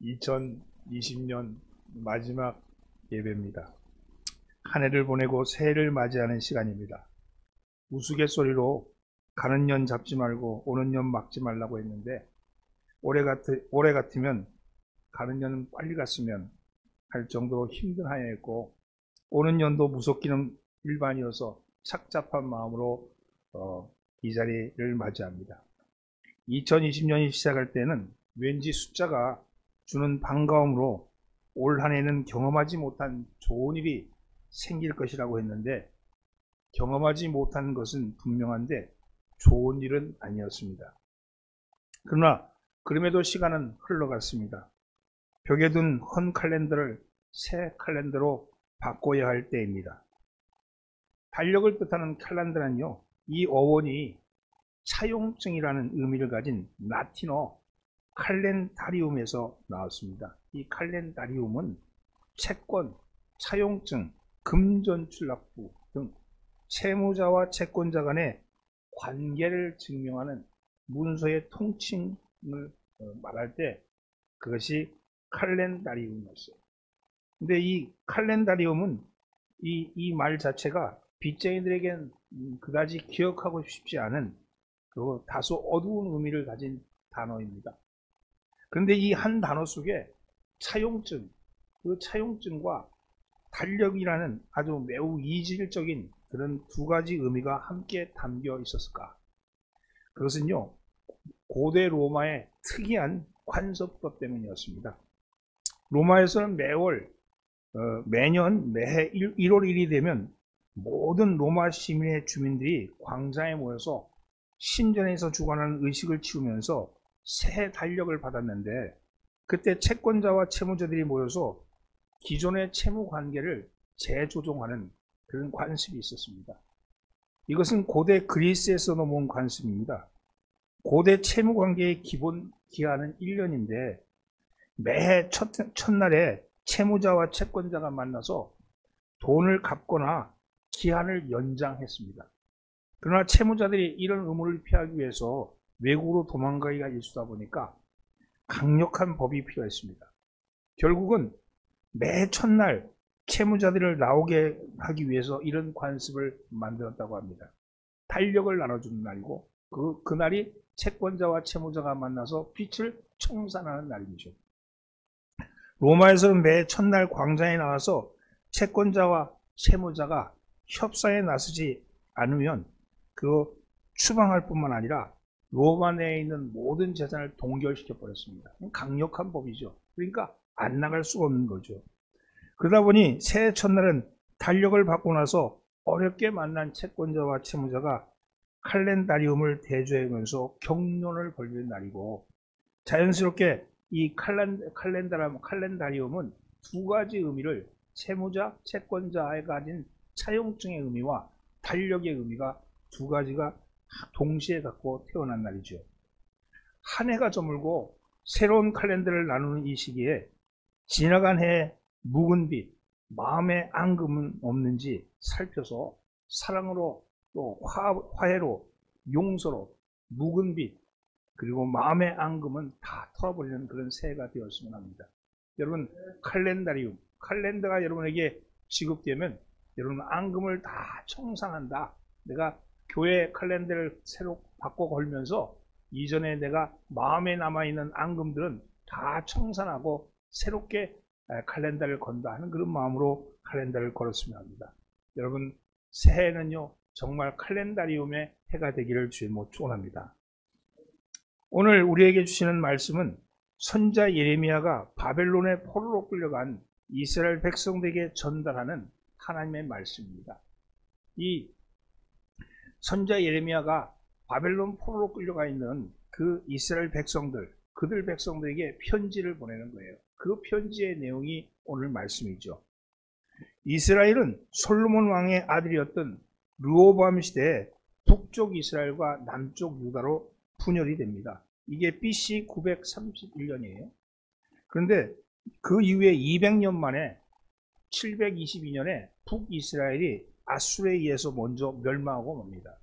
2020년 마지막 예배입니다. 한 해를 보내고 새해를 맞이하는 시간입니다. 우스갯소리로 가는 년 잡지 말고 오는 년 막지 말라고 했는데 올해 같으면 가는 년은 빨리 갔으면 할 정도로 힘든 한 해였고 오는 년도 무섭기는 일반이어서 착잡한 마음으로 이 자리를 맞이합니다. 2020년이 시작할 때는 왠지 숫자가 주는 반가움으로 올 한 해는 경험하지 못한 좋은 일이 생길 것이라고 했는데 경험하지 못한 것은 분명한데 좋은 일은 아니었습니다. 그러나 그럼에도 시간은 흘러갔습니다. 벽에 둔 헌 칼렌더를 새 칼렌더로 바꿔야 할 때입니다. 달력을 뜻하는 칼렌더는요, 이 어원이 차용증이라는 의미를 가진 라틴어 칼렌다리움에서 나왔습니다. 이 칼렌다리움은 채권, 차용증, 금전출납부 등 채무자와 채권자 간의 관계를 증명하는 문서의 통칭을 말할 때 그것이 칼렌다리움이었어요. 근데 이 칼렌다리움은 이 말 자체가 빚쟁이들에겐 그다지 기억하고 싶지 않은 그 다소 어두운 의미를 가진 단어입니다. 그런데 이 한 단어 속에 차용증, 그 차용증과 달력이라는 아주 매우 이질적인 그런 두 가지 의미가 함께 담겨 있었을까? 그것은요, 고대 로마의 특이한 관습법 때문이었습니다. 로마에서는 매년 매해 1월 1일이 되면 모든 로마 시민의 주민들이 광장에 모여서 신전에서 주관하는 의식을 치르면서 새 달력을 받았는데 그때 채권자와 채무자들이 모여서 기존의 채무 관계를 재조정하는 그런 관습이 있었습니다. 이것은 고대 그리스에서 넘어온 관습입니다. 고대 채무 관계의 기본 기한은 1년인데 매해 첫날에 채무자와 채권자가 만나서 돈을 갚거나 기한을 연장했습니다. 그러나 채무자들이 이런 의무를 피하기 위해서 외국으로 도망가기가 일수다 보니까 강력한 법이 필요했습니다. 결국은 매 첫날 채무자들을 나오게 하기 위해서 이런 관습을 만들었다고 합니다. 달력을 나눠주는 날이고 그날이 채권자와 채무자가 만나서 빚을 청산하는 날이죠. 로마에서는 매 첫날 광장에 나와서 채권자와 채무자가 협상에 나서지 않으면 그 추방할 뿐만 아니라 로마 내에 있는 모든 재산을 동결시켜 버렸습니다. 강력한 법이죠. 그러니까 안 나갈 수가 없는 거죠. 그러다 보니 새해 첫날은 달력을 받고 나서 어렵게 만난 채권자와 채무자가 칼렌다리움을 대조하면서 경론을 벌이는 날이고 자연스럽게 이 칼렌다리움은 두 가지 의미를 채무자, 채권자에 가진 차용증의 의미와 달력의 의미가 두 가지가 동시에 갖고 태어난 날이죠. 한 해가 저물고 새로운 칼렌더를 나누는 이 시기에 지나간 해에 묵은 빚, 마음의 앙금은 없는지 살펴서 사랑으로 또 화해로 용서로 묵은 빚 그리고 마음의 앙금은 다 털어버리는 그런 새해가 되었으면 합니다. 여러분 칼렌다리움, 칼렌더가 여러분에게 지급되면 여러분 앙금을 다 청산한다. 내가 교회 칼렌더를 새로 바꿔 걸면서 이전에 내가 마음에 남아있는 앙금들은 다 청산하고 새롭게 칼렌더를 건다 하는 그런 마음으로 칼렌더를 걸었으면 합니다. 여러분 새해는요 정말 칼렌다리움의 해가 되기를 주님으로 축원합니다. 오늘 우리에게 주시는 말씀은 선지자 예레미야가 바벨론의 포로로 끌려간 이스라엘 백성들에게 전달하는 하나님의 말씀입니다. 이 선지자 예레미야가 바벨론 포로로 끌려가 있는 그 이스라엘 백성들, 그들 백성들에게 편지를 보내는 거예요. 그 편지의 내용이 오늘 말씀이죠. 이스라엘은 솔로몬 왕의 아들이었던 르호보암 시대에 북쪽 이스라엘과 남쪽 유다로 분열이 됩니다. 이게 BC 931년이에요. 그런데 그 이후에 200년 만에 722년에 북이스라엘이 아수르에 의해서 먼저 멸망하고 맙니다.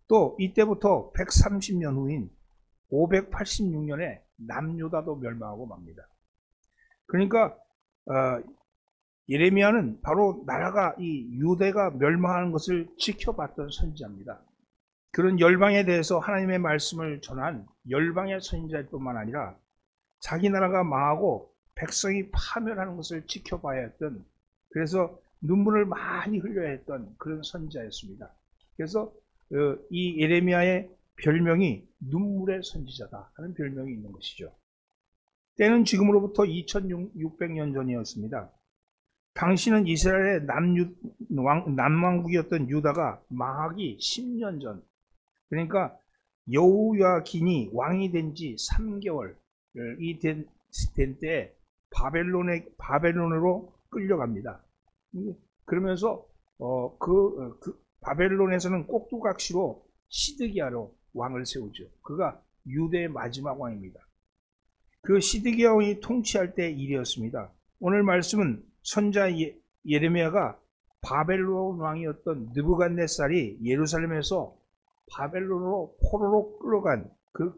또 이때부터 130년 후인 586년에 남유다도 멸망하고 맙니다. 그러니까 예레미야는 바로 나라가 이 유대가 멸망하는 것을 지켜봤던 선지자입니다. 그런 열방에 대해서 하나님의 말씀을 전한 열방의 선지자일 뿐만 아니라 자기 나라가 망하고 백성이 파멸하는 것을 지켜봐야 했던, 그래서 눈물을 많이 흘려야 했던 그런 선지자였습니다. 그래서 이 예레미야의 별명이 눈물의 선지자다 하는 별명이 있는 것이죠. 때는 지금으로부터 2600년 전이었습니다. 당시는 이스라엘의 남왕국이었던 유다가 망하기 10년 전, 그러니까 여호야긴이 왕이 된 지 3개월 이 된 때에 바벨론으로 끌려갑니다. 그러면서 바벨론에서는 꼭두각시로 시드기야로 왕을 세우죠. 그가 유대의 마지막 왕입니다. 그 시드기야 왕이 통치할 때 일이었습니다. 오늘 말씀은 선자 예레미야가 바벨론 왕이었던 느부갓네살이 예루살렘에서 바벨론으로 포로로 끌어간 그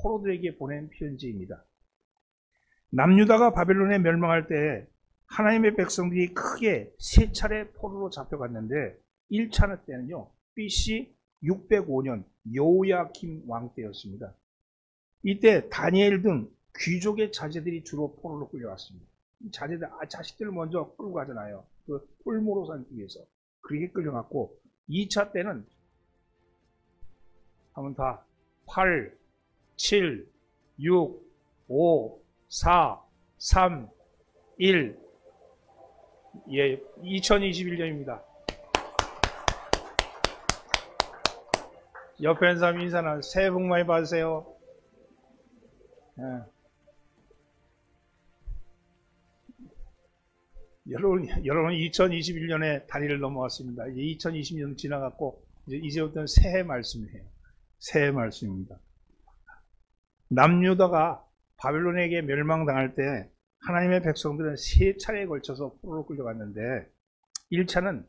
포로들에게 보낸 편지입니다. 남유다가 바벨론에 멸망할 때 하나님의 백성들이 크게 3차례 포로로 잡혀갔는데 1차 때는요, BC 605년 여호야김 왕 때였습니다. 이때 다니엘 등 귀족의 자제들이 주로 포로로 끌려왔습니다. 자식들을 먼저 끌고 가잖아요. 그 홀모로산 뒤에서. 그렇게 끌려갔고, 2차 때는 한번 다 8, 7, 6, 5, 4, 3, 1. 예, 2021년입니다. 옆에 있는 사람 인사는 새해 복 많이 받으세요. 예. 여러분 2021년에 다리를 넘어왔습니다. 이제 2020년 지나갔고 이제부터는 새해 말씀이에요. 새해 말씀입니다. 남유다가 바벨론에게 멸망당할 때 하나님의 백성들은 3차례에 걸쳐서 포로로 끌려갔는데 1차는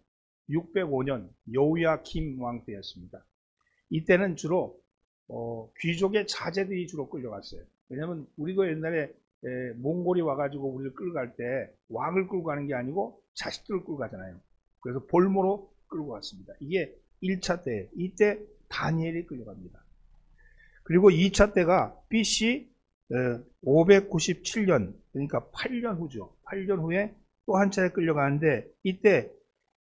605년 여호야김 왕 때였습니다. 이때는 주로 귀족의 자제들이 주로 끌려갔어요. 왜냐하면 우리도 옛날에 몽골이 와가지고 우리를 끌고 갈 때 왕을 끌고 가는 게 아니고 자식들을 끌고 가잖아요. 그래서 볼모로 끌고 갔습니다. 이게 1차 때, 이때 다니엘이 끌려갑니다. 그리고 2차 때가 BC 597년, 그러니까 8년 후죠. 8년 후에 또 한 차례 끌려가는데 이때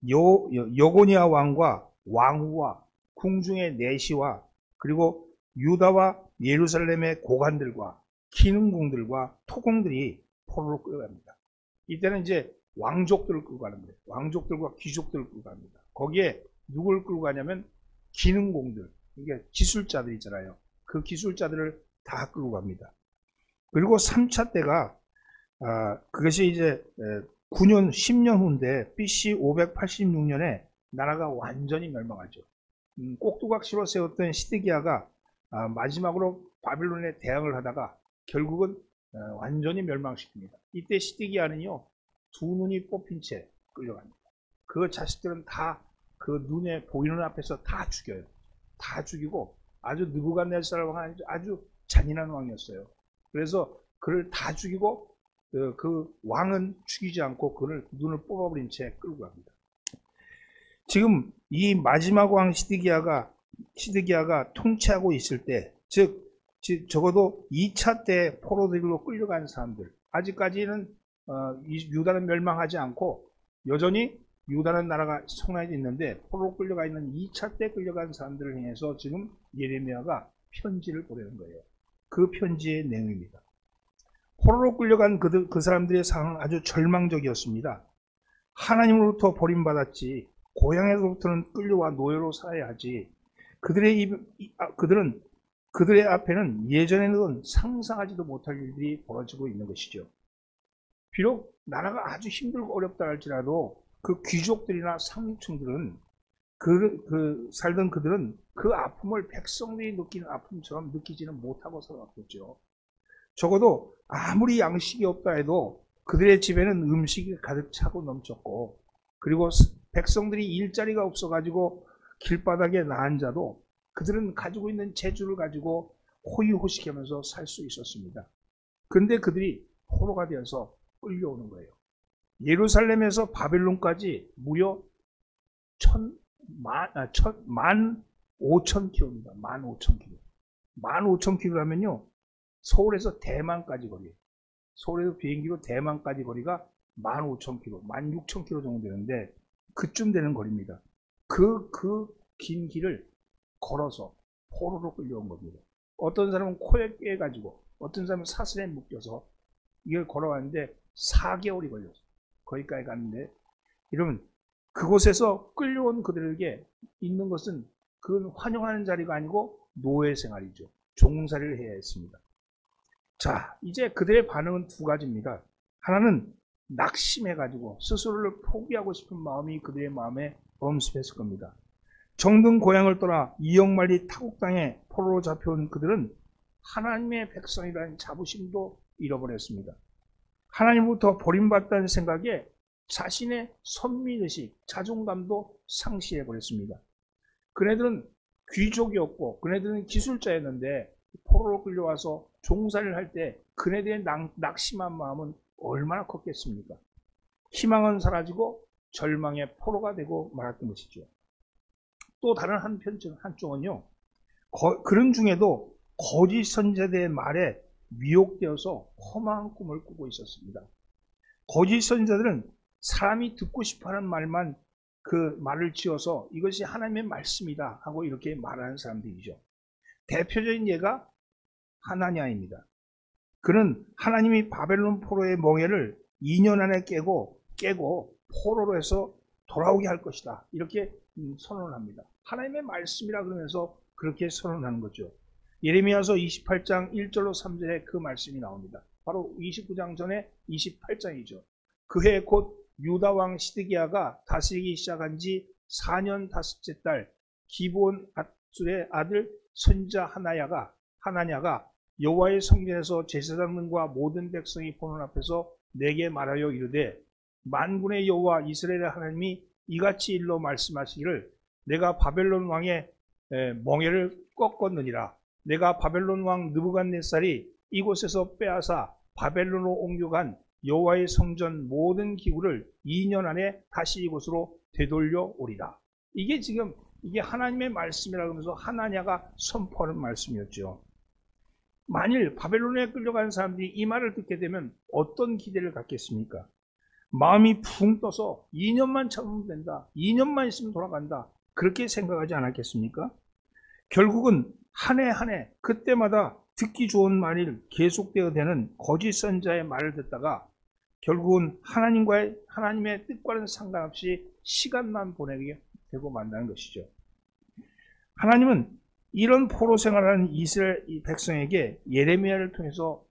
여고니아 왕과 왕후와 궁중의 내시와 그리고 유다와 예루살렘의 고관들과 기능궁들과 토공들이 포로로 끌어갑니다. 이때는 이제 왕족들을 끌고 가는 거예요. 왕족들과 귀족들을 끌고 갑니다. 거기에 누굴 끌고 가냐면 기능공들, 이게 기술자들 있잖아요. 그 기술자들을 다 끌고 갑니다. 그리고 3차 때가 그것이 이제 9년, 10년 후인데 BC 586년에 나라가 완전히 멸망하죠. 꼭두각시로 세웠던 시드기야가 마지막으로 바빌론에 대항을 하다가 결국은 완전히 멸망시킵니다. 이때 시드기야는요, 2눈이 뽑힌 채 끌려갑니다. 그 자식들은 다 그 눈에 보이는 앞에서 다 죽여요. 다 죽이고 아주 느부갓네살 왕은 아주 잔인한 왕이었어요. 그래서 그를 다 죽이고 그 왕은 죽이지 않고 그를 눈을 뽑아버린 채 끌고 갑니다. 지금 이 마지막 왕 시드기야가 통치하고 있을 때, 즉 적어도 2차 때 포로들로 끌려간 사람들, 아직까지는 유다는 멸망하지 않고 여전히 유다는 나라가 성나에 있는데 포로로 끌려가 있는 2차 때 끌려간 사람들을 향해서 지금 예레미야가 편지를 보내는 거예요. 그 편지의 내용입니다. 포로로 끌려간 그 사람들의 상황은 아주 절망적이었습니다. 하나님으로부터 버림받았지 고향에서부터는 끌려와 노예로 살아야 하지. 그들의 앞에는 예전에는 상상하지도 못할 일들이 벌어지고 있는 것이죠. 비록 나라가 아주 힘들고 어렵다 할지라도 그 귀족들이나 상류층들은 살던 그들은 그 아픔을 백성들이 느끼는 아픔처럼 느끼지는 못하고 살아왔겠죠. 적어도 아무리 양식이 없다 해도 그들의 집에는 음식이 가득 차고 넘쳤고, 그리고 백성들이 일자리가 없어가지고 길바닥에 나앉아도 그들은 가지고 있는 재주를 가지고 호의호식하면서 살 수 있었습니다. 그런데 그들이 포로가 되어서 끌려오는 거예요. 예루살렘에서 바벨론까지 무려 15,000km입니다. 15,000km. 15,000km라면요. 서울에서 대만까지 거리. 서울에서 비행기로 대만까지 거리가 15,000km, 16,000km 정도 되는데 그쯤 되는 거리입니다. 그 긴 길을 걸어서 포로로 끌려온 겁니다. 어떤 사람은 코에 깨가지고, 어떤 사람은 사슬에 묶여서 이걸 걸어왔는데 4개월이 걸렸어요. 거기까지 갔는데, 이러면 그곳에서 끌려온 그들에게 있는 것은 그건 환영하는 자리가 아니고 노예 생활이죠. 종살이를 해야 했습니다. 자, 이제 그들의 반응은 두 가지입니다. 하나는 낙심해가지고 스스로를 포기하고 싶은 마음이 그들의 마음에 엄습했을 겁니다. 정든 고향을 떠나 이역만리 타국 땅에 포로로 잡혀온 그들은 하나님의 백성이라는 자부심도 잃어버렸습니다. 하나님부터 버림받다는 생각에 자신의 선민의식, 자존감도 상실해버렸습니다. 그네들은 귀족이었고 그네들은 기술자였는데 포로로 끌려와서 종살이를 할 때 그네들의 낙심한 마음은 얼마나 컸겠습니까? 희망은 사라지고 절망의 포로가 되고 말았던 것이죠. 또 다른 한쪽은요, 그런 중에도 거짓 선지자들의 말에 미혹되어서 험한 꿈을 꾸고 있었습니다. 거짓 선지자들은 사람이 듣고 싶어하는 말만 그 말을 지어서 이것이 하나님의 말씀이다 하고 이렇게 말하는 사람들이죠. 대표적인 예가 하나냐입니다. 그는 하나님이 바벨론 포로의 멍에를 2년 안에 깨고 포로로 해서 돌아오게 할 것이다. 이렇게 선언합니다. 하나님의 말씀이라 그러면서 그렇게 선언하는 거죠. 예레미야서 28장 1절로 3절에 그 말씀이 나옵니다. 바로 29장 전에 28장이죠. 그해 곧 유다 왕 시드기야가 다스리기 시작한 지 4년 5째 달 기브온 앗술의 아들 선지자 하나냐가 여호와의 성전에서 제사장들과 모든 백성이 보는 앞에서 내게 말하여 이르되 만군의 여호와 이스라엘의 하나님이 이같이 일러 말씀하시기를 내가 바벨론 왕의 멍에를 꺾었느니라. 내가 바벨론 왕 느부갓네살이 이곳에서 빼앗아 바벨론으로 옮겨간 여호와의 성전 모든 기구를 2년 안에 다시 이곳으로 되돌려 오리라. 이게 하나님의 말씀이라고 하면서 하나냐가 선포하는 말씀이었죠. 만일 바벨론에 끌려간 사람들이 이 말을 듣게 되면 어떤 기대를 갖겠습니까? 마음이 붕 떠서 2년만 참으면 된다. 2년만 있으면 돌아간다. 그렇게 생각하지 않았겠습니까? 결국은 한 해 한 해 그때마다 듣기 좋은 말을 계속되어 되는 거짓 선지자의 말을 듣다가 결국은 하나님의 뜻과는 상관없이 시간만 보내게 되고 만다는 것이죠. 하나님은 이런 포로 생활하는 이스라엘 백성에게 예레미야를 통해서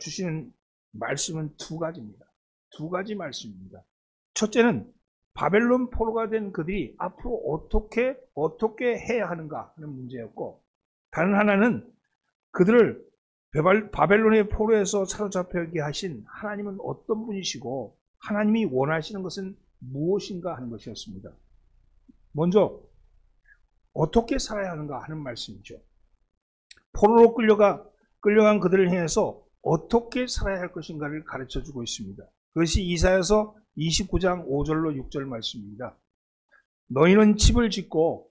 주시는 말씀은 두 가지입니다. 두 가지 말씀입니다. 첫째는 바벨론 포로가 된 그들이 앞으로 어떻게 해야 하는가 하는 문제였고, 다른 하나는 그들을 바벨론의 포로에서 사로잡혀게 하신 하나님은 어떤 분이시고 하나님이 원하시는 것은 무엇인가 하는 것이었습니다. 먼저 어떻게 살아야 하는가 하는 말씀이죠. 포로로 끌려간 그들을 향해서 어떻게 살아야 할 것인가를 가르쳐주고 있습니다. 그것이 이사야서 29장 5절로 6절 말씀입니다. 너희는 집을 짓고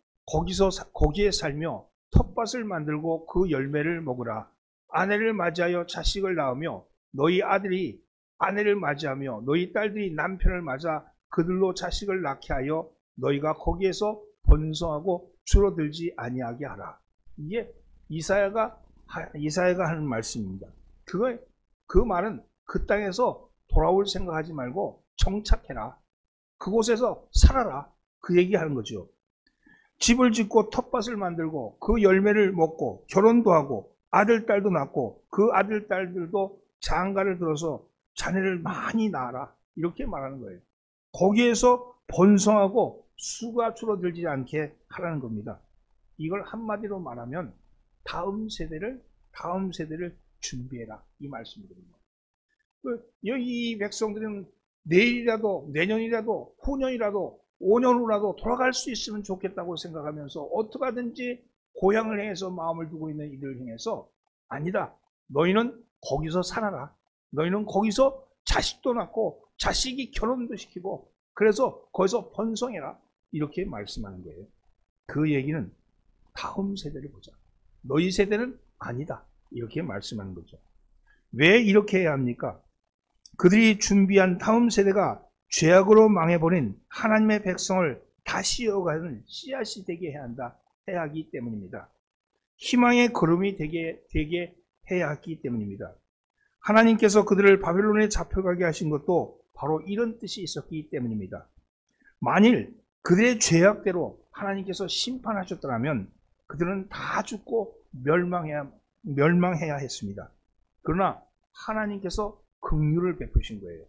거기에 살며 텃밭을 만들고 그 열매를 먹으라. 아내를 맞이하여 자식을 낳으며 너희 아들이 아내를 맞이하며 너희 딸들이 남편을 맞아 그들로 자식을 낳게 하여 너희가 거기에서 번성하고 줄어들지 아니하게 하라. 이게 이사야가 하는 말씀입니다. 그 말은 그 땅에서 돌아올 생각하지 말고 정착해라. 그곳에서 살아라. 그 얘기하는 거죠. 집을 짓고 텃밭을 만들고 그 열매를 먹고 결혼도 하고 아들, 딸도 낳고 그 아들, 딸들도 장가를 들어서 자녀를 많이 낳아라. 이렇게 말하는 거예요. 거기에서 번성하고 수가 줄어들지 않게 하라는 겁니다. 이걸 한마디로 말하면 다음 세대를 준비해라. 이 말씀입니다. 이 백성들은 내일이라도 내년이라도 후년이라도 5년 후라도 돌아갈 수 있으면 좋겠다고 생각하면서 어떻게 하든지 고향을 향해서 마음을 두고 있는 이들을 향해서 아니다. 너희는 거기서 살아라. 너희는 거기서 자식도 낳고 자식이 결혼도 시키고 그래서 거기서 번성해라. 이렇게 말씀하는 거예요. 그 얘기는 다음 세대를 보자. 너희 세대는 아니다. 이렇게 말씀하는 거죠. 왜 이렇게 해야 합니까? 그들이 준비한 다음 세대가 죄악으로 망해버린 하나님의 백성을 다시 이어가는 씨앗이 되게 해야 하기 때문입니다. 희망의 걸음이 되게 해야 하기 때문입니다. 하나님께서 그들을 바벨론에 잡혀가게 하신 것도 바로 이런 뜻이 있었기 때문입니다. 만일 그들의 죄악대로 하나님께서 심판하셨더라면 그들은 다 죽고 멸망해야 했습니다. 그러나 하나님께서 긍휼을 베푸신 거예요.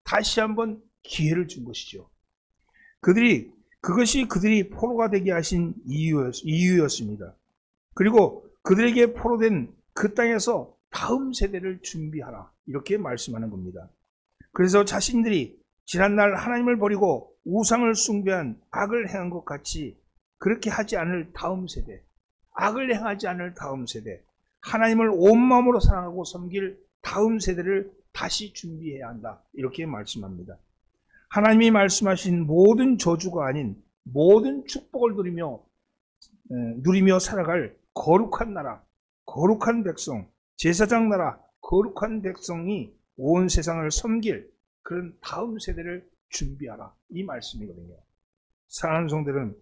다시 한번 기회를 준 것이죠. 그것이 그들이 포로가 되게 하신 이유였습니다. 그리고 그들에게 포로된 그 땅에서 다음 세대를 준비하라. 이렇게 말씀하는 겁니다. 그래서 자신들이 지난날 하나님을 버리고 우상을 숭배한 악을 행한 것 같이 그렇게 하지 않을 다음 세대, 악을 행하지 않을 다음 세대, 하나님을 온 마음으로 사랑하고 섬길 다음 세대를 다시 준비해야 한다. 이렇게 말씀합니다. 하나님이 말씀하신 모든 저주가 아닌 모든 축복을 누리며 살아갈 거룩한 나라, 거룩한 백성, 제사장 나라, 거룩한 백성이 온 세상을 섬길 그런 다음 세대를 준비하라. 이 말씀이거든요. 사랑하는 성도들은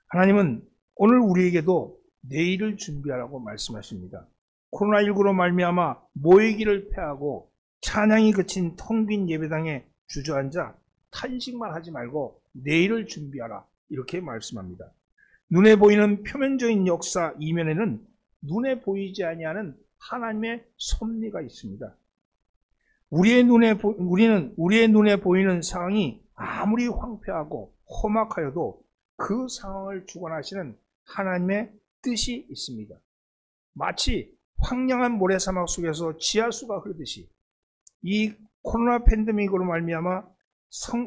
하나님은 오늘 우리에게도 내일을 준비하라고 말씀하십니다. 코로나19로 말미암아 모이기를 패하고 찬양이 그친 텅 빈 예배당에 주저앉아 탄식만 하지 말고 내일을 준비하라. 이렇게 말씀합니다. 눈에 보이는 표면적인 역사 이면에는 눈에 보이지 아니하는 하나님의 섭리가 있습니다. 우리의 눈에 보이는 상황이 아무리 황폐하고 험악하여도 그 상황을 주관하시는 하나님의 뜻이 있습니다. 마치 황량한 모래사막 속에서 지하수가 흐르듯이 이 코로나 팬데믹으로 말미암아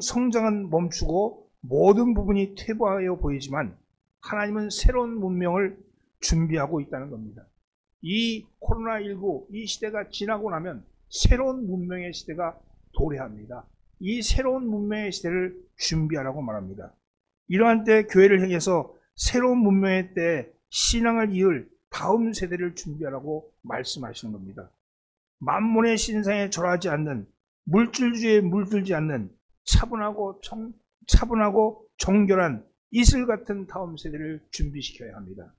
성장은 멈추고 모든 부분이 퇴보하여 보이지만 하나님은 새로운 문명을 준비하고 있다는 겁니다. 이 코로나19 이 시대가 지나고 나면 새로운 문명의 시대가 도래합니다. 이 새로운 문명의 시대를 준비하라고 말합니다. 이러한 때 교회를 향해서 새로운 문명의 때에 신앙을 이을 다음 세대를 준비하라고 말씀하시는 겁니다. 만몬의 신상에 절하지 않는, 물질주의에 물들지 않는 차분하고 정결한 이슬 같은 다음 세대를 준비시켜야 합니다.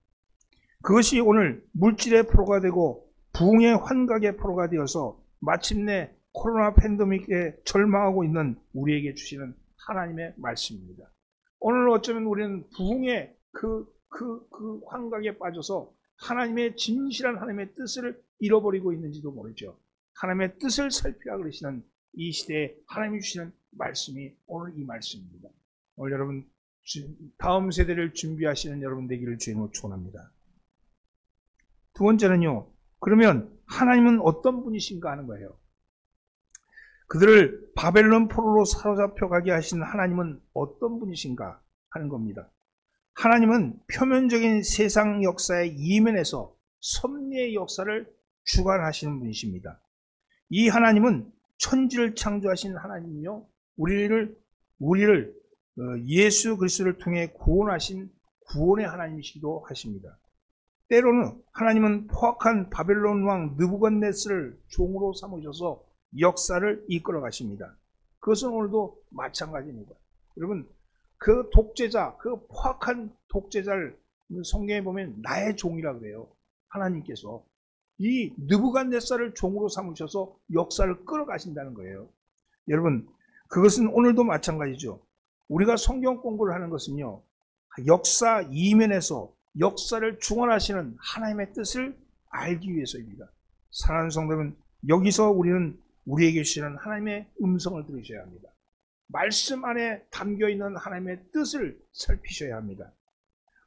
그것이 오늘 물질의 포로가 되고 부흥의 환각의 포로가 되어서 마침내 코로나 팬데믹에 절망하고 있는 우리에게 주시는 하나님의 말씀입니다. 오늘 어쩌면 우리는 부흥의 그 환각에 빠져서 하나님의 진실한 하나님의 뜻을 잃어버리고 있는지도 모르죠. 하나님의 뜻을 살피라 그러시는 이 시대에 하나님이 주시는 말씀이 오늘 이 말씀입니다. 오늘 여러분 다음 세대를 준비하시는 여러분 되기를 주님으로 축원합니다. 두 번째는요. 그러면 하나님은 어떤 분이신가 하는 거예요. 그들을 바벨론 포로로 사로잡혀 가게 하신 하나님은 어떤 분이신가 하는 겁니다. 하나님은 표면적인 세상 역사의 이면에서 섭리의 역사를 주관하시는 분이십니다. 이 하나님은 천지를 창조하신 하나님이며 우리를 예수 그리스도를 통해 구원하신 구원의 하나님이시기도 하십니다. 때로는 하나님은 포악한 바벨론 왕 느부갓네살을 종으로 삼으셔서 역사를 이끌어 가십니다. 그것은 오늘도 마찬가지입니다. 여러분 그 독재자, 그 포악한 독재자를 성경에 보면 나의 종이라 그래요. 하나님께서 이 느부갓네살을 종으로 삼으셔서 역사를 끌어가신다는 거예요. 여러분 그것은 오늘도 마찬가지죠. 우리가 성경 공부를 하는 것은요. 역사 이면에서 역사를 주관하시는 하나님의 뜻을 알기 위해서입니다. 사랑하는 성도는 여기서 우리는 우리에게 주시는 하나님의 음성을 들으셔야 합니다. 말씀 안에 담겨있는 하나님의 뜻을 살피셔야 합니다.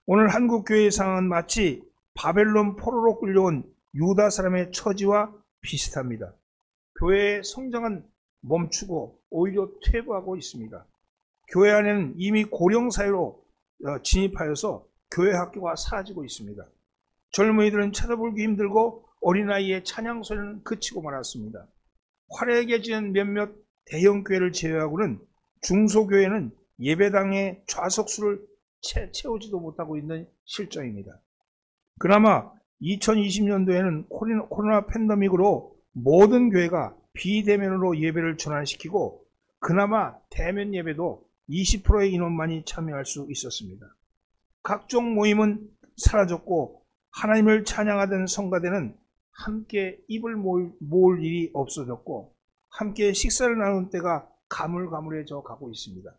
오늘 한국교회의 상황은 마치 바벨론 포로로 끌려온 유다 사람의 처지와 비슷합니다. 교회의 성장은 멈추고 오히려 퇴보하고 있습니다. 교회 안에는 이미 고령 사회로 진입하여서 교회 학교가 사라지고 있습니다. 젊은이들은 쳐다보기 힘들고 어린아이의 찬양 소리는 그치고 말았습니다. 화려하게 지은 몇몇 대형 교회를 제외하고는 중소교회는 예배당의 좌석수를 채우지도 못하고 있는 실정입니다. 그나마 2020년도에는 코로나 팬데믹으로 모든 교회가 비대면으로 예배를 전환시키고 그나마 대면 예배도 20%의 인원만이 참여할 수 있었습니다. 각종 모임은 사라졌고 하나님을 찬양하던 성가대는 함께 입을 모을 일이 없어졌고 함께 식사를 나눈 때가 가물가물해져 가고 있습니다.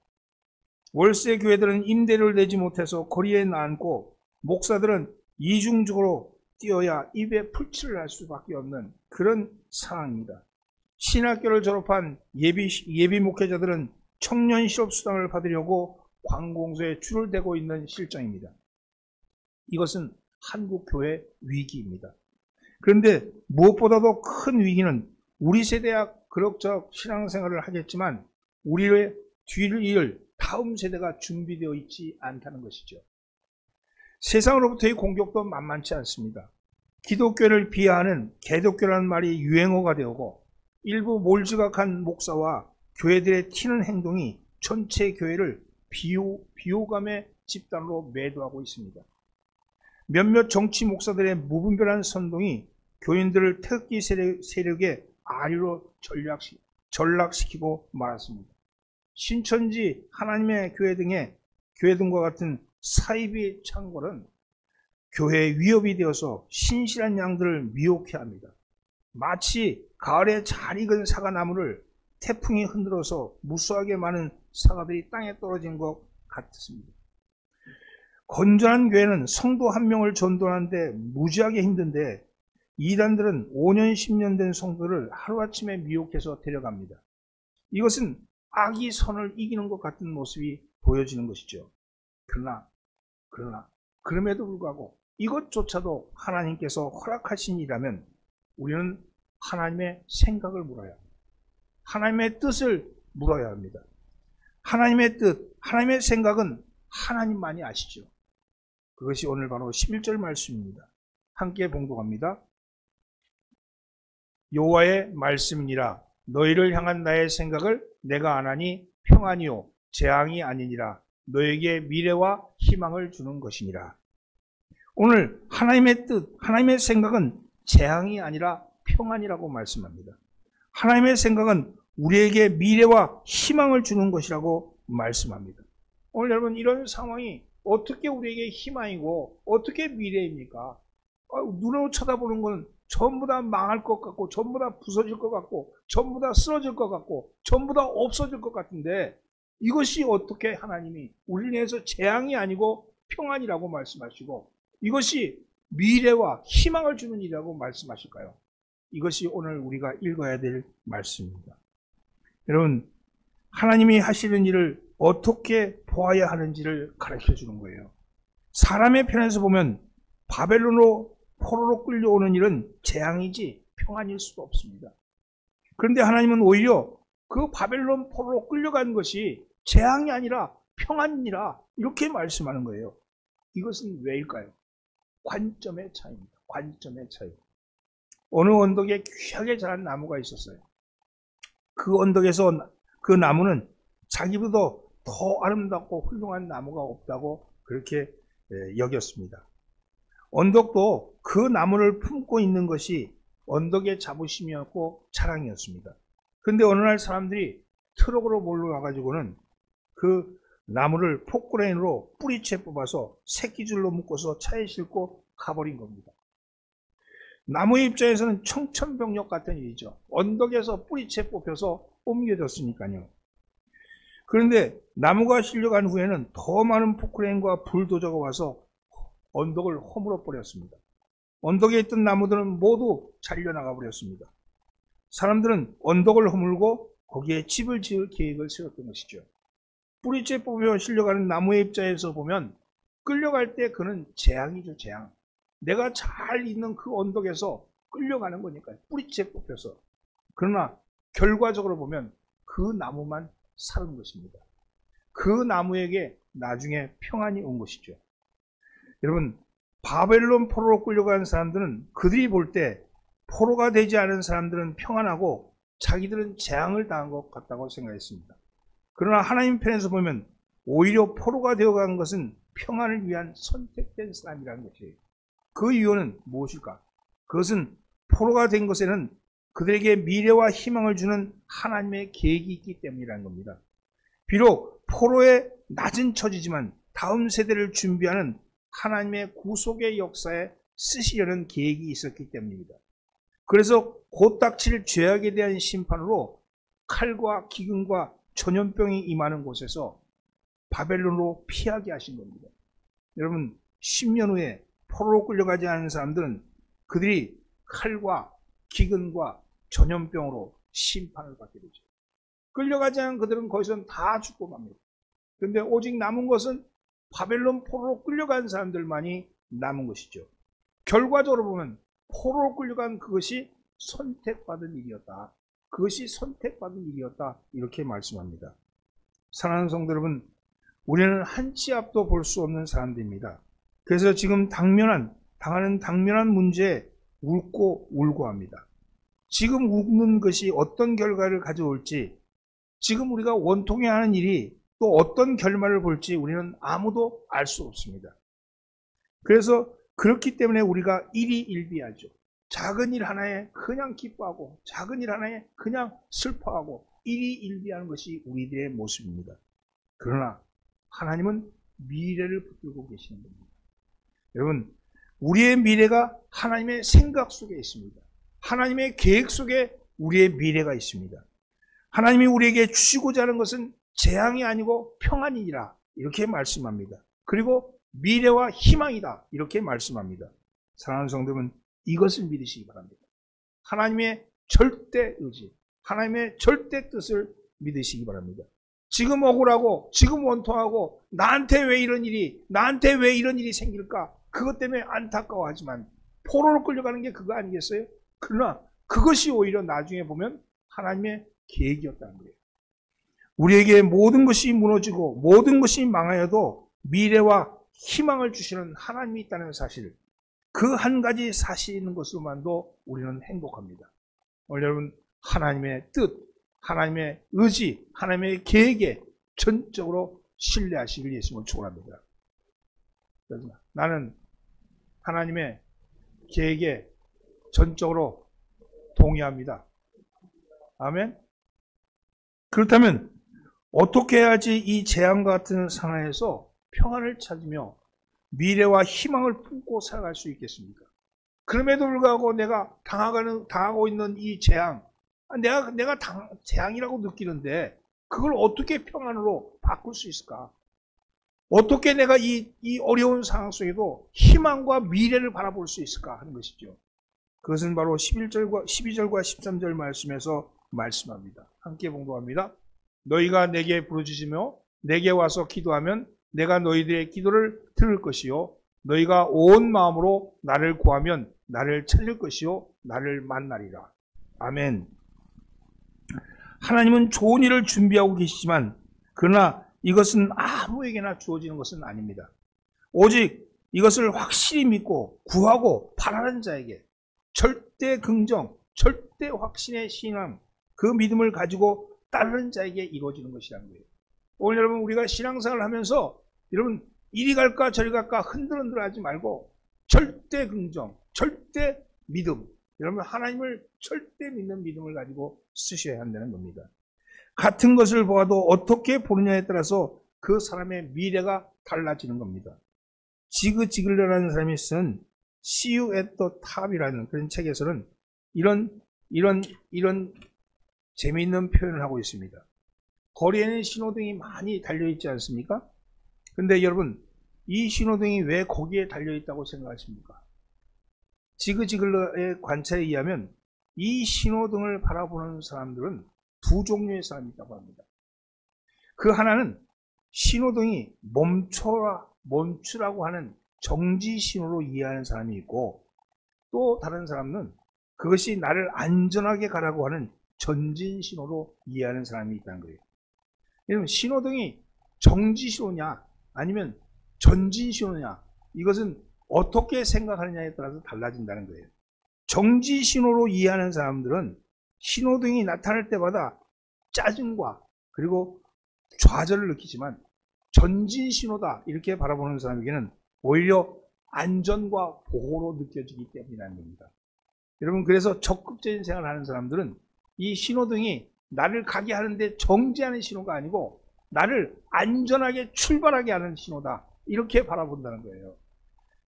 월세 교회들은 임대료를 내지 못해서 거리에 나앉고 목사들은 이중적으로 뛰어야 입에 풀칠을 할 수밖에 없는 그런 상황입니다. 신학교를 졸업한 예비 목회자들은 청년 실업수당을 받으려고 관공서에 줄을 대고 있는 실정입니다. 이것은 한국 교회 위기입니다. 그런데 무엇보다도 큰 위기는 우리 세대야 그럭저럭 신앙생활을 하겠지만 우리의 뒤를 이을 다음 세대가 준비되어 있지 않다는 것이죠. 세상으로부터의 공격도 만만치 않습니다. 기독교를 비하하는 개독교라는 말이 유행어가 되었고 일부 몰지각한 목사와 교회들의 튀는 행동이 전체 교회를 비호감의 집단으로 매도하고 있습니다. 몇몇 정치 목사들의 무분별한 선동이 교인들을 태극기 세력의 아류로 전락시키고 말았습니다. 신천지, 하나님의 교회 등과 같은 사이비 창궐은 교회의 위협이 되어서 신실한 양들을 미혹해 합니다. 마치 가을에 잘 익은 사과나무를 태풍이 흔들어서 무수하게 많은 사과들이 땅에 떨어진 것 같습니다. 건전한 교회는 성도 한 명을 전도하는데 무지하게 힘든데 이단들은 5년, 10년 된 성도를 하루아침에 미혹해서 데려갑니다. 이것은 악이 선을 이기는 것 같은 모습이 보여지는 것이죠. 그럼에도 불구하고 이것조차도 하나님께서 허락하신 일이라면 우리는 하나님의 생각을 물어야 합니다. 하나님의 뜻을 물어야 합니다. 하나님의 뜻, 하나님의 생각은 하나님만이 아시죠. 그것이 오늘 바로 11절 말씀입니다. 함께 봉독합니다. 여호와의 말씀이니라. 너희를 향한 나의 생각을 내가 아나니 평안이요 재앙이 아니니라. 너에게 미래와 희망을 주는 것이니라. 오늘 하나님의 뜻, 하나님의 생각은 재앙이 아니라 평안이라고 말씀합니다. 하나님의 생각은 우리에게 미래와 희망을 주는 것이라고 말씀합니다. 오늘 여러분 이런 상황이 어떻게 우리에게 희망이고 어떻게 미래입니까? 눈으로 쳐다보는 건 전부 다 망할 것 같고 전부 다 부서질 것 같고 전부 다 쓰러질 것 같고 전부 다 없어질 것 같은데 이것이 어떻게 하나님이 우리를 위해서 재앙이 아니고 평안이라고 말씀하시고 이것이 미래와 희망을 주는 일이라고 말씀하실까요? 이것이 오늘 우리가 읽어야 될 말씀입니다. 여러분, 하나님이 하시는 일을 어떻게 보아야 하는지를 가르쳐 주는 거예요. 사람의 편에서 보면 바벨론으로 포로로 끌려오는 일은 재앙이지 평안일 수도 없습니다. 그런데 하나님은 오히려 그 바벨론 포로로 끌려간 것이 재앙이 아니라 평안이라 이렇게 말씀하는 거예요. 이것은 왜일까요? 관점의 차이입니다. 관점의 차이. 어느 언덕에 귀하게 자란 나무가 있었어요. 그 언덕에서 그 나무는 자기보다 더 아름답고 훌륭한 나무가 없다고 그렇게 여겼습니다. 언덕도 그 나무를 품고 있는 것이 언덕의 자부심이었고 자랑이었습니다. 그런데 어느 날 사람들이 트럭으로 몰려와가지고는 그 나무를 포크레인으로 뿌리채 뽑아서 새끼줄로 묶어서 차에 싣고 가버린 겁니다. 나무의 입장에서는 청천벽력 같은 일이죠. 언덕에서 뿌리채 뽑혀서 옮겨졌으니까요. 그런데 나무가 실려간 후에는 더 많은 포크레인과 불도저가 와서 언덕을 허물어 버렸습니다. 언덕에 있던 나무들은 모두 잘려나가 버렸습니다. 사람들은 언덕을 허물고 거기에 집을 지을 계획을 세웠던 것이죠. 뿌리채 뽑혀 실려가는 나무의 입장에서 보면 끌려갈 때 그는 재앙이죠, 재앙. 내가 잘 있는 그 언덕에서 끌려가는 거니까요. 뿌리채 뽑혀서. 그러나 결과적으로 보면 그 나무만 살은 것입니다. 그 나무에게 나중에 평안이 온 것이죠. 여러분, 바벨론 포로로 끌려간 사람들은 그들이 볼 때 포로가 되지 않은 사람들은 평안하고 자기들은 재앙을 당한 것 같다고 생각했습니다. 그러나 하나님 편에서 보면 오히려 포로가 되어간 것은 평안을 위한 선택된 사람이라는 것이에요. 그 이유는 무엇일까? 그것은 포로가 된 것에는 그들에게 미래와 희망을 주는 하나님의 계획이 있기 때문이라는 겁니다. 비록 포로의 낮은 처지지만 다음 세대를 준비하는 하나님의 구속의 역사에 쓰시려는 계획이 있었기 때문입니다. 그래서 곧 닥칠 죄악에 대한 심판으로 칼과 기근과 전염병이 임하는 곳에서 바벨론으로 피하게 하신 겁니다. 여러분, 10년 후에 포로로 끌려가지 않은 사람들은 그들이 칼과 기근과 전염병으로 심판을 받게 되죠. 끌려가지 않은 그들은 거기서 다 죽고 맙니다. 그런데 오직 남은 것은 바벨론 포로로 끌려간 사람들만이 남은 것이죠. 결과적으로 보면 포로로 끌려간 그것이 선택받은 일이었다. 그것이 선택받은 일이었다. 이렇게 말씀합니다. 사랑하는 성도 여러분, 우리는 한 치 앞도 볼 수 없는 사람들입니다. 그래서 지금 당하는 당면한 문제에 울고 울고 합니다. 지금 웃는 것이 어떤 결과를 가져올지, 지금 우리가 원통해 하는 일이 또 어떤 결말을 볼지 우리는 아무도 알 수 없습니다. 그래서 그렇기 때문에 우리가 일희일비하죠. 작은 일 하나에 그냥 기뻐하고 작은 일 하나에 그냥 슬퍼하고 일희일비하는 것이 우리들의 모습입니다. 그러나 하나님은 미래를 붙들고 계시는 겁니다. 여러분, 우리의 미래가 하나님의 생각 속에 있습니다. 하나님의 계획 속에 우리의 미래가 있습니다. 하나님이 우리에게 주시고자 하는 것은 재앙이 아니고 평안이니라 이렇게 말씀합니다. 그리고 미래와 희망이다 이렇게 말씀합니다. 사랑하는 성도는 이것을 믿으시기 바랍니다. 하나님의 절대 의지, 하나님의 절대 뜻을 믿으시기 바랍니다. 지금 억울하고 지금 원통하고 나한테 왜 이런 일이 생길까? 그것 때문에 안타까워하지만 포로로 끌려가는 게 그거 아니겠어요? 그러나 그것이 오히려 나중에 보면 하나님의 계획이었다는 거예요. 우리에게 모든 것이 무너지고 모든 것이 망하여도 미래와 희망을 주시는 하나님이 있다는 사실, 그 한 가지 사실이 있는 것으로만도 우리는 행복합니다. 오늘 여러분, 하나님의 뜻, 하나님의 의지, 하나님의 계획에 전적으로 신뢰하시길 예수님을 축원합니다. 나는 하나님의 계획에 전적으로 동의합니다. 아멘. 그렇다면 어떻게 해야지 이 재앙과 같은 상황에서 평안을 찾으며 미래와 희망을 품고 살아갈 수 있겠습니까? 그럼에도 불구하고 내가 당하고 있는 이 재앙, 내가 재앙이라고 느끼는데 그걸 어떻게 평안으로 바꿀 수 있을까? 어떻게 내가 이 어려운 상황 속에도 희망과 미래를 바라볼 수 있을까 하는 것이죠. 그것은 바로 12절과 13절 말씀에서 말씀합니다. 함께 봉독합니다. 너희가 내게 부르짖으며 내게 와서 기도하면 내가 너희들의 기도를 들을 것이요 너희가 온 마음으로 나를 구하면 나를 찾을 것이요 나를 만나리라. 아멘. 하나님은 좋은 일을 준비하고 계시지만 그러나 이것은 아무에게나 주어지는 것은 아닙니다. 오직 이것을 확실히 믿고 구하고 바라는 자에게 절대 긍정, 절대 확신의 신앙, 그 믿음을 가지고 따르는 자에게 이루어지는 것이라는 거예요. 오늘 여러분, 우리가 신앙생활을 하면서 여러분 이리 갈까 저리 갈까 흔들흔들 하지 말고 절대 긍정, 절대 믿음, 여러분 하나님을 절대 믿는 믿음을 가지고 쓰셔야 한다는 겁니다. 같은 것을 보아도 어떻게 보느냐에 따라서 그 사람의 미래가 달라지는 겁니다. 지그 지글러라는 사람이 쓴 See You at the Top이라는 그런 책에서는 이런 재미있는 표현을 하고 있습니다. 거리에는 신호등이 많이 달려있지 않습니까? 근데 여러분, 이 신호등이 왜 거기에 달려있다고 생각하십니까? 지그 지글러의 관찰에 의하면 이 신호등을 바라보는 사람들은 두 종류의 사람이 있다고 합니다. 그 하나는 신호등이 멈추라고 하는 정지 신호로 이해하는 사람이 있고, 또 다른 사람은 그것이 나를 안전하게 가라고 하는 전진 신호로 이해하는 사람이 있다는 거예요. 여러분, 신호등이 정지 신호냐 아니면 전진 신호냐, 이것은 어떻게 생각하느냐에 따라서 달라진다는 거예요. 정지 신호로 이해하는 사람들은 신호등이 나타날 때마다 짜증과 그리고 좌절을 느끼지만 전진 신호다 이렇게 바라보는 사람에게는 오히려 안전과 보호로 느껴지기 때문이라는 겁니다. 여러분, 그래서 적극적인 생활을 하는 사람들은 이 신호등이 나를 가게 하는데 정지하는 신호가 아니고 나를 안전하게 출발하게 하는 신호다 이렇게 바라본다는 거예요.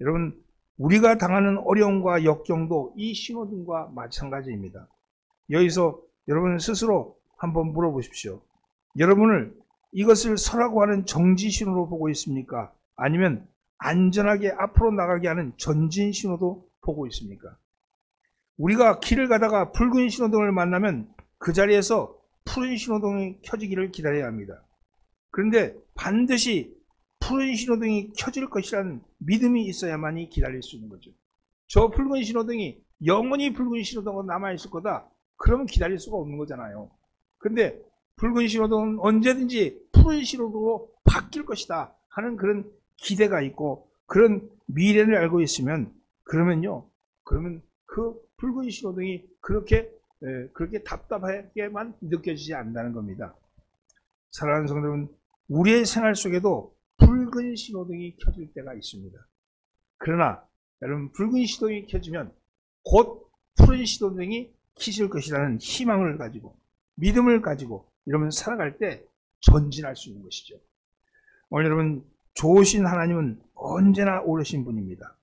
여러분, 우리가 당하는 어려움과 역경도 이 신호등과 마찬가지입니다. 여기서 여러분 스스로 한번 물어보십시오. 여러분을 이것을 서라고 하는 정지 신호로 보고 있습니까? 아니면 안전하게 앞으로 나가게 하는 전진 신호도 보고 있습니까? 우리가 길을 가다가 붉은 신호등을 만나면 그 자리에서 푸른 신호등이 켜지기를 기다려야 합니다. 그런데 반드시 푸른 신호등이 켜질 것이라는 믿음이 있어야만이 기다릴 수 있는 거죠. 저 붉은 신호등이 영원히 붉은 신호등으로 남아있을 거다. 그러면 기다릴 수가 없는 거잖아요. 근데 붉은 신호등은 언제든지 푸른 신호등으로 바뀔 것이다 하는 그런 기대가 있고 그런 미래를 알고 있으면 그러면 그 붉은 신호등이 그렇게 답답하게만 느껴지지 않는다는 겁니다. 사랑하는 성도 여러분, 우리의 생활 속에도 붉은 신호등이 켜질 때가 있습니다. 그러나 여러분, 붉은 신호등이 켜지면 곧 푸른 신호등이 켜질 것이라는 희망을 가지고 믿음을 가지고 이러면 살아갈 때 전진할 수 있는 것이죠. 오늘 여러분, 좋으신 하나님은 언제나 오르신 분입니다.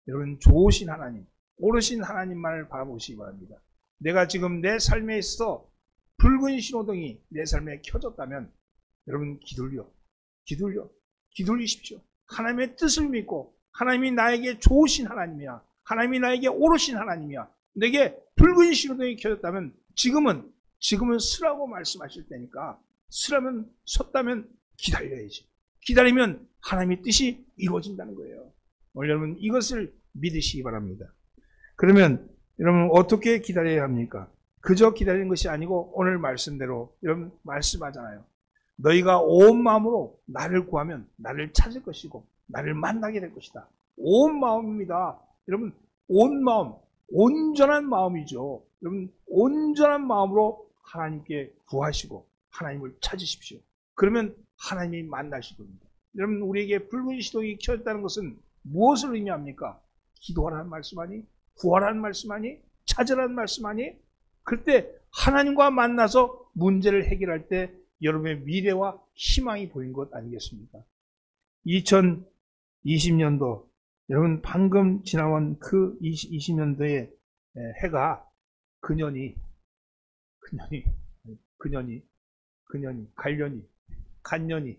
여러분, 좋으신 하나님, 오르신 하나님만을 바라보시기 바랍니다. 내가 지금 내 삶에 있어 붉은 신호등이 내 삶에 켜졌다면 여러분 기둘리십시오. 하나님의 뜻을 믿고 하나님이 나에게 좋으신 하나님이야. 하나님이 나에게 오르신 하나님이야. 내게 붉은 신호등이 켜졌다면 지금은 서라고 말씀하실 때니까 섰다면 기다려야지. 기다리면 하나님의 뜻이 이루어진다는 거예요. 오늘 여러분 이것을 믿으시기 바랍니다. 그러면 여러분 어떻게 기다려야 합니까? 그저 기다리는 것이 아니고 오늘 말씀대로 여러분 말씀하잖아요. 너희가 온 마음으로 나를 구하면 나를 찾을 것이고 나를 만나게 될 것이다. 온 마음입니다. 여러분 온 마음, 온전한 마음이죠. 여러분 온전한 마음으로 하나님께 구하시고 하나님을 찾으십시오. 그러면 하나님이 만나실 겁니다. 여러분 우리에게 붉은 신호등이 켜졌다는 것은 무엇을 의미합니까? 기도하라는 말씀 아니? 구하라는 말씀 아니? 찾으라는 말씀 아니? 그때 하나님과 만나서 문제를 해결할 때 여러분의 미래와 희망이 보인 것 아니겠습니까? 2020년도 여러분 방금 지나온 그 20년도의 해가 근년이 간년이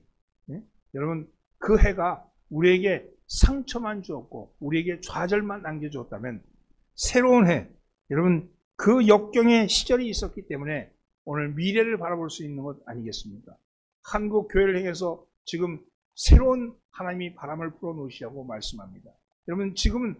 여러분 그 해가 우리에게 상처만 주었고 우리에게 좌절만 남겨주었다면 새로운 해 여러분 그 역경의 시절이 있었기 때문에 오늘 미래를 바라볼 수 있는 것 아니겠습니까? 한국 교회를 향해서 지금 새로운 하나님이 바람을 불어넣으시라고 말씀합니다. 여러분 지금은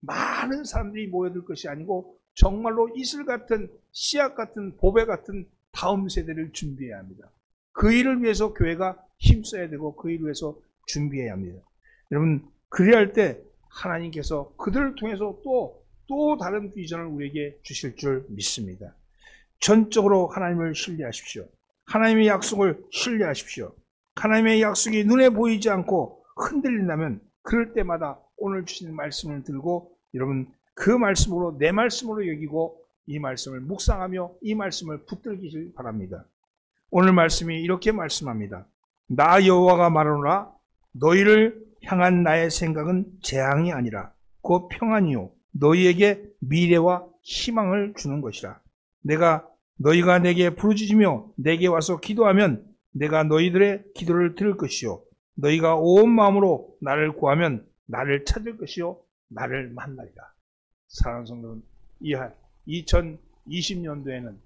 많은 사람들이 모여들 것이 아니고 정말로 이슬 같은 씨앗 같은 보배 같은 다음 세대를 준비해야 합니다. 그 일을 위해서 교회가 힘써야 되고 그 일을 위해서 준비해야 합니다. 여러분 그래야 할 때 하나님께서 그들을 통해서 또 다른 비전을 우리에게 주실 줄 믿습니다. 전적으로 하나님을 신뢰하십시오. 하나님의 약속을 신뢰하십시오. 하나님의 약속이 눈에 보이지 않고 흔들린다면 그럴 때마다 오늘 주신 말씀을 들고 여러분 그 말씀으로 내 말씀으로 여기고 이 말씀을 묵상하며 이 말씀을 붙들기를 바랍니다. 오늘 말씀이 이렇게 말씀합니다. 나 여호와가 말하노라 너희를 향한 나의 생각은 재앙이 아니라 곧 평안이요 너희에게 미래와 희망을 주는 것이라. 너희가 내게 부르짖으며 내게 와서 기도하면 내가 너희들의 기도를 들을 것이요 너희가 온 마음으로 나를 구하면 나를 찾을 것이요 나를 만나리라. 사랑하는 성도는 2020년도에는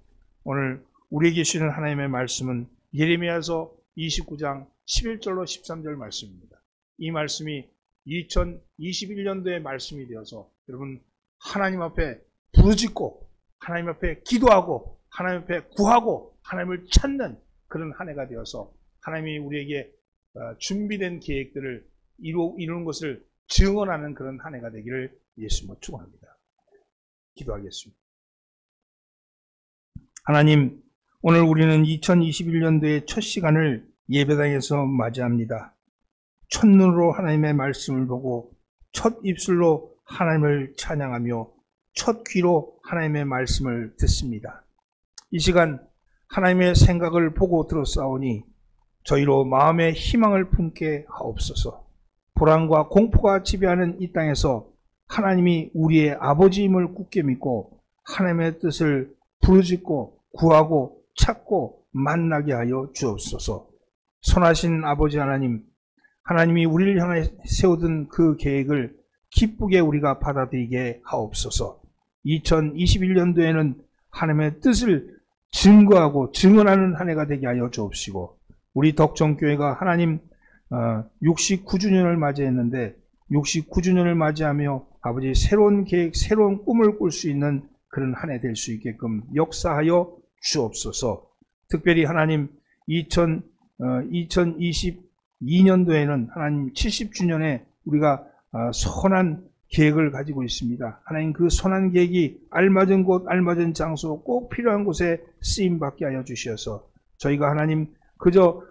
오늘 우리에게 주시는 하나님의 말씀은 예레미야서 29장 11절로 13절 말씀입니다. 이 말씀이 2021년도의 말씀이 되어서 여러분 하나님 앞에 부르짖고 하나님 앞에 기도하고 하나님 앞에 구하고 하나님을 찾는 그런 한 해가 되어서 하나님이 우리에게 준비된 계획들을 이루는 것을 증언하는 그런 한 해가 되기를 예수님으로 축원합니다. 기도하겠습니다. 하나님, 오늘 우리는 2021년도의 첫 시간을 예배당에서 맞이합니다. 첫눈으로 하나님의 말씀을 보고 첫 입술로 하나님을 찬양하며 첫 귀로 하나님의 말씀을 듣습니다. 이 시간 하나님의 생각을 보고 들었사오니 저희로 마음의 희망을 품게 하옵소서. 불안과 공포가 지배하는 이 땅에서 하나님이 우리의 아버지임을 굳게 믿고 하나님의 뜻을 부르짖고 구하고 찾고 만나게 하여 주옵소서. 선하신 아버지 하나님, 하나님이 우리를 향해 세우던 그 계획을 기쁘게 우리가 받아들이게 하옵소서. 2021년도에는 하나님의 뜻을 증거하고 증언하는 한 해가 되게 하여 주옵시고, 우리 덕정교회가 하나님 69주년을 맞이했는데 69주년을 맞이하며 아버지 새로운 계획, 새로운 꿈을 꿀 수 있는 그런 한 해 될 수 있게끔 역사하여 주옵소서. 특별히 하나님 2022년도에는 하나님 70주년에 우리가 선한 계획을 가지고 있습니다. 하나님 그 선한 계획이 알맞은 곳, 알맞은 장소, 꼭 필요한 곳에 쓰임받게 하여 주셔서 저희가 하나님 그저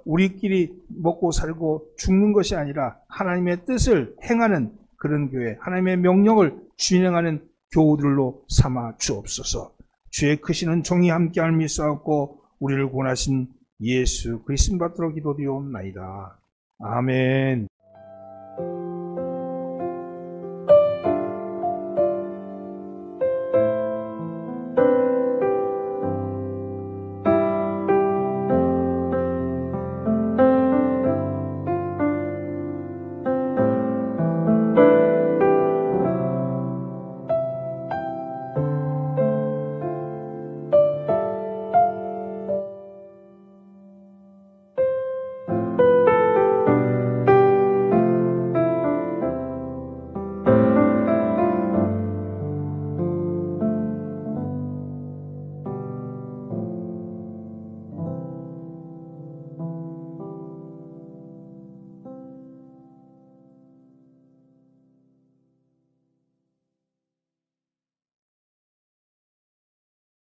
우리끼리 먹고 살고 죽는 것이 아니라 하나님의 뜻을 행하는 그런 교회, 하나님의 명령을 준행하는 교우들로 삼아 주옵소서. 주의 크시는 종이 함께할 믿사옵고 우리를 구원하신 예수 그리스도 받들어 기도드리옵나이다. 아멘.